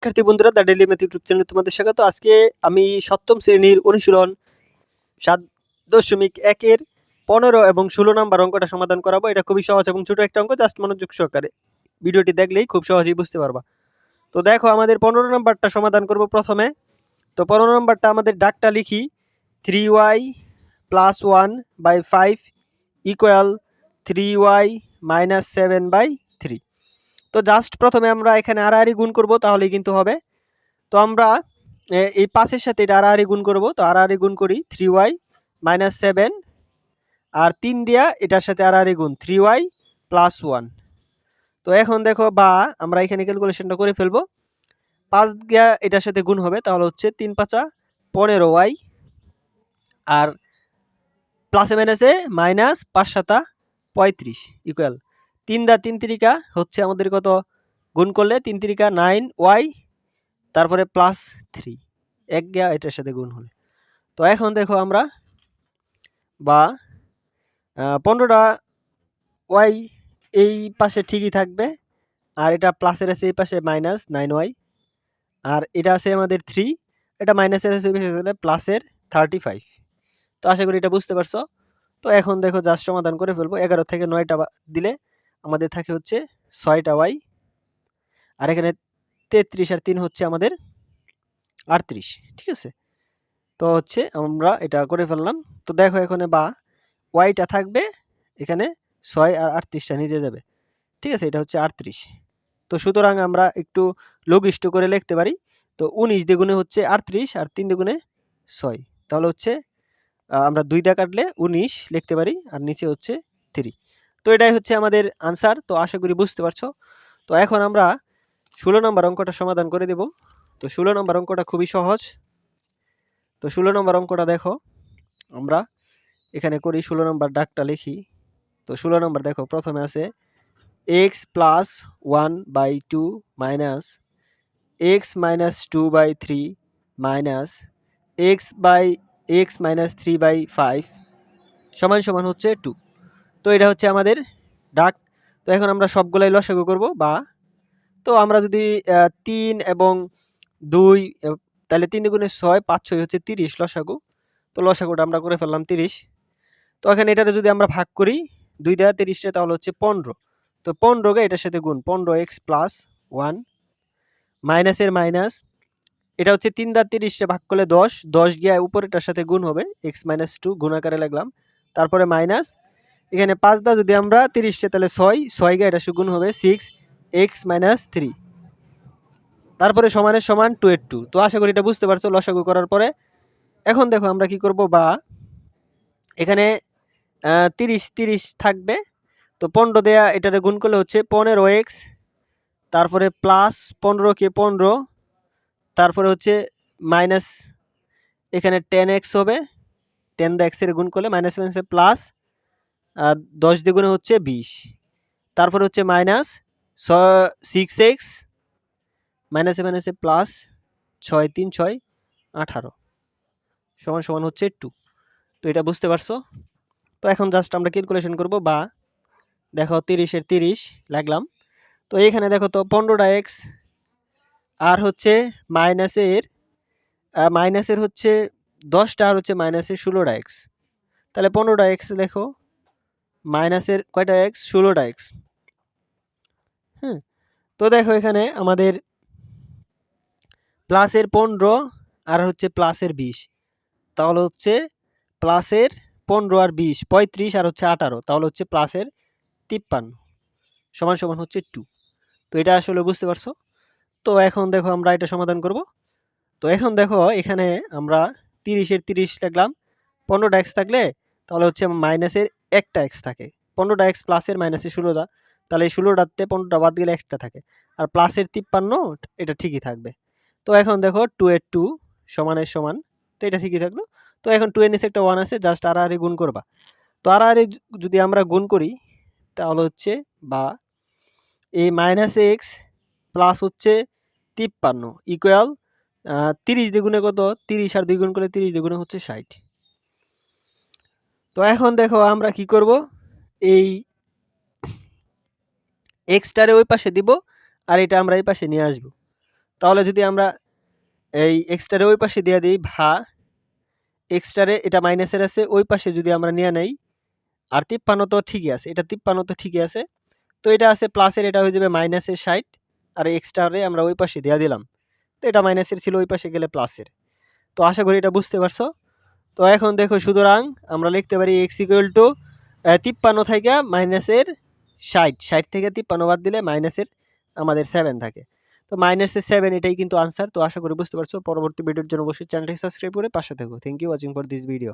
শিক্ষার্থী বন্ধুরা, the daily math YouTube চ্যানেলে তোমাদের স্বাগত। আজকে আমি সপ্তম শ্রেণীর অনুশীলন 7.1 15 এবং 16 নাম্বার অঙ্কটা সমাধান করাবো। এটা খুবই সহজ এবং ছোট একটা অঙ্ক, জাস্ট মনোযোগ সহকারে ভিডিওটি দেখলেই খুব সহজেই বুঝতে পারবা। তো দেখো, আমাদের 15 নাম্বারটা সমাধান করব প্রথমে। তো 15 নাম্বারটা আমাদের ডাকটা লিখি 3y + 1/5 ইকুয়াল 3y - 7/3। তো জাস্ট প্রথমে আমরা এখানে আড়াআড়ি গুণ করব, তাহলেই কিন্তু হবে। তো আমরা এই 5 এর সাথে এটা আড়াআড়ি গুণ করব। তো আড়াআড়ি গুণ করি 3y - 7 আর 3 দিয়া এটার সাথে আড়াআড়ি গুণ 3y + 1। তো এখন দেখো, বা আমরা এখানে ক্যালকুলেশনটা করে ফেলবো। 5 দিয়া এটার সাথে গুণ হবে, তাহলে হচ্ছে 3 × 5 = 15y আর প্লাসে মাইনাসে -5 × 7 = 35 ইকুয়াল 3 দা 3 তিরিকা হচ্ছে আমাদের কত, গুণ করলে 3 তিরিকা 9y তারপরে +3 1 গিয়া এটার সাথে গুণ হলে। তো এখন দেখো আমরা বা 15টা y এই পাশে ঠিকই থাকবে, আর এটা প্লাসের আছে এই পাশে -9y, আর এটা আছে আমাদের 3, এটা মাইনাসের আছে ওই পাশে প্লাসের 35। তো আশা করি এটা বুঝতে পারছো। তো এখন দেখো, জাস্ট সমাধান করে ফেলবো। 11 থেকে 9টা দিলে আমাদের থাকে হচ্ছে 6টা y, আর এখানে 33 আর 3 হচ্ছে আমাদের 38। ঠিক আছে, তো হচ্ছে আমরা এটা করে ফেললাম। তো দেখো, এখানে বা ওয়াইটা থাকবে, এখানে 6 আর 38টা নিচে যাবে। ঠিক আছে, এটা হচ্ছে 38। তো সুতরাং আমরা একটু লঘিষ্ঠ করে লিখতে পারি। তো 19 দ্বিগুণে হচ্ছে 38 আর 3 দ্বিগুণে 6, তাহলে হচ্ছে আমরা 2 দিয়ে কাটলে 19 লিখতে পারি, আর নিচে হচ্ছে 3। তো এটাই হচ্ছে আমাদের আনসার। তো আশা করি বুঝতে পারছো। তো এখন আমরা 16 নম্বর অঙ্কটা সমাধান করে দেব। তো 16 নম্বর অঙ্কটা খুবই সহজ। তো 16 নম্বর অঙ্কটা দেখো, আমরা এখানে করি 16 নম্বর ডাকটা লিখি। তো 16 নম্বর দেখো, প্রথমে আছে x + 1/2 minus x - 2/3 minus x - 3/5 সমান হচ্ছে 2। তো এটা হচ্ছে আমাদের ডাক। তো এখন আমরা সবগুলাই লসাগু করব। বা তো আমরা যদি 3 এবং 2, তাহলে 3 দুগুণে 6, 5 6 হচ্ছে 30 লসাগু। তো লসাগুটা আমরা করে ফেললাম 30। তো এখানে এটারে যদি আমরা ভাগ করি 2 দ্বারা 30টা, তাহলে হচ্ছে 15। তো 15 কে এটার সাথে গুণ 15x + 1 মাইনাসের মাইনাস, এটা হচ্ছে 3 দ্বারা 30টা ভাগ করলে 10, 10 গিয়ে উপরেটার সাথে গুণ হবে x - 2 গুণ আকারে লাগলাম, তারপরে মাইনাস এখানে 5 দ্বারা যদি আমরা 30টা, তাহলে 6, 6 গিয়ে এটার সাথে গুণ হবে 6x - 3, তারপরে সমানের সমান 2 এর 2। তো আশা করি এটা বুঝতে পারছো লসাগু করার পরে। এখন দেখো আমরা কি করব, বা এখানে 30 থাকবে। তো 15 দেয়া এটাতে গুণ করলে হচ্ছে 15x, তারপরে প্লাস 15 কে 15, তারপরে হচ্ছে মাইনাস এখানে 10x হবে, 10 দিয়ে x এর গুণ করলে মাইনাস মাইনাসে প্লাস 10 দ্বিগুণে হচ্ছে 20, তারপরে হচ্ছে মাইনাস 6x মাইনাসে মাইনাসে প্লাস 6 3 6 18 সমান হচ্ছে 2। তো এটা বুঝতে পারছো। তো এখন জাস্ট আমরা ক্যালকুলেশন করব। বা দেখো 30 এর 30 লাগলাম। তো এখানে দেখো, তো 15টা x আর হচ্ছে মাইনাসের হচ্ছে 10টা আর হচ্ছে মাইনাসের 16টা x, তাহলে 15টা x দেখো, মাইনাসের কয়টা x, 16টা x। হ্যাঁ, তো দেখো এখানে আমাদের প্লাসের 15 আর হচ্ছে প্লাসের 20, তাহলে হচ্ছে প্লাসের 15 আর 20 35 আর হচ্ছে 18, তাহলে হচ্ছে প্লাসের 53 সমান হচ্ছে 2। তো এটা আসলে বুঝতে পারছো। তো এখন দেখো আমরা এটা সমাধান করব। তো এখন দেখো, এখানে আমরা 30 এর 30 লিখলাম, 15টা x থাকলে তাহলে হচ্ছে মাইনাসের একটা x থাকে। 15টা x প্লাসের মাইনাসের 16টা, তাহলে এই 16টাতে 15টা বাদ গেলে একটা থাকে, আর প্লাসের 53 এটা ঠিকই থাকবে। তো এখন দেখো 2 এর 2 সমানের সমান, তো এটা ঠিকই থাকলো। তো এখন 2 এর নিচে একটা 1 আছে, জাস্ট আড়াআড়ি গুণ করবা। তো আড়াআড়ি যদি আমরা গুণ করি, তাহলে হচ্ছে বা এই -x প্লাস হচ্ছে 53 ইকুয়াল 30 দ্বিগুণে কত, 30 আর 2 গুণ করলে 30 দ্বিগুণে হচ্ছে 60। তো এখন দেখো আমরা কি করব, এই এক্সটারে ওই পাশে দিব, আর এটা আমরা এই পাশে নিয়ে আসব। তাহলে যদি আমরা এই এক্সটারে ওই পাশে দিয়ে দিই ভা এক্সটারে এটা মাইনাসের আছে ওই পাশে যদি আমরা নিয়ে নেই আর 53 তো ঠিকই আছে, এটা 53 তো ঠিকই আছে। তো এটা আছে প্লাসের, এটা হয়ে যাবে মাইনাসের 60 আর এক্সটারে আমরা ওই পাশে দিয়ে দিলাম। তো এটা মাইনাসের ছিল, ওই পাশে গেলে প্লাসের। তো আশা করি এটা বুঝতে পারছো। তো এখন দেখো সুতরাং আমরা লিখতে পারি x ইকুয়াল টু 53 থেকে মাইনাসের 60, 60 থেকে 53 বাদ দিলে মাইনাসের আমাদের 7 থাকে। তো মাইনাসের 7 এটাই কিন্তু আনসার। তো আশা করি বুঝতে পারছো। পরবর্তী ভিডিওর জন্য অবশ্যই চ্যানেলটি সাবস্ক্রাইব করে পাশে থেকো। Thank you watching for this video.